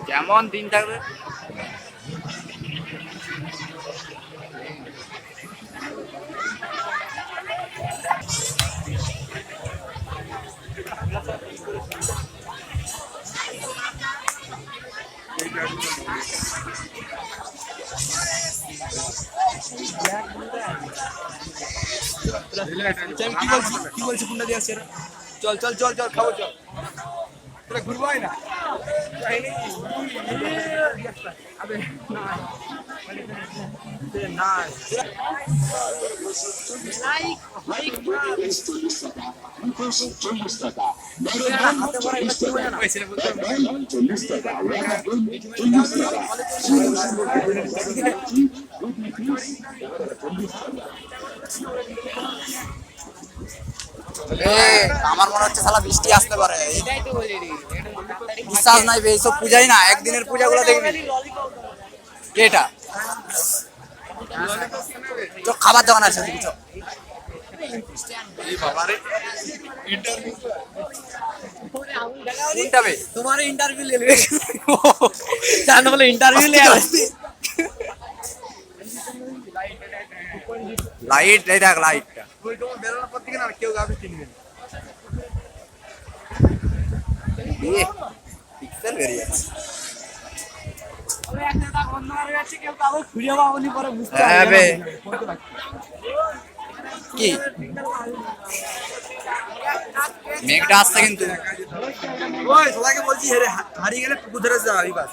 কেমন দিন থাকবে? কি বলছি কোনটা দিয়ে আসছে? চল চল চল চল খাবো চল। তোরা ঘুরবো না? আমার মনে হচ্ছে শালা বৃষ্টি আসতে পারে। বিশ্বাস নাই বে, এইসব পূজাই না, একদিনের পূজাগুলো দেখবি। এটা তো খাবার দোকান আছে কিছু। তোমার ইন্টারভিউ ले ले জানো বলে ইন্টারভিউ ले আসছে। লাইট এই দেখ লাইটটা। ওই তোমার বেরোনোর পর থেকে না কেউ কাউকে চিনবে না। পিক্সেল বেরিয়ে যাচ্ছে। হ্যাঁ বে। কি মেঘটা আসছে কিন্তু। ওই সবাইকে বলছি হারিয়ে গেলে পুকুর ধরে যাবি বাস।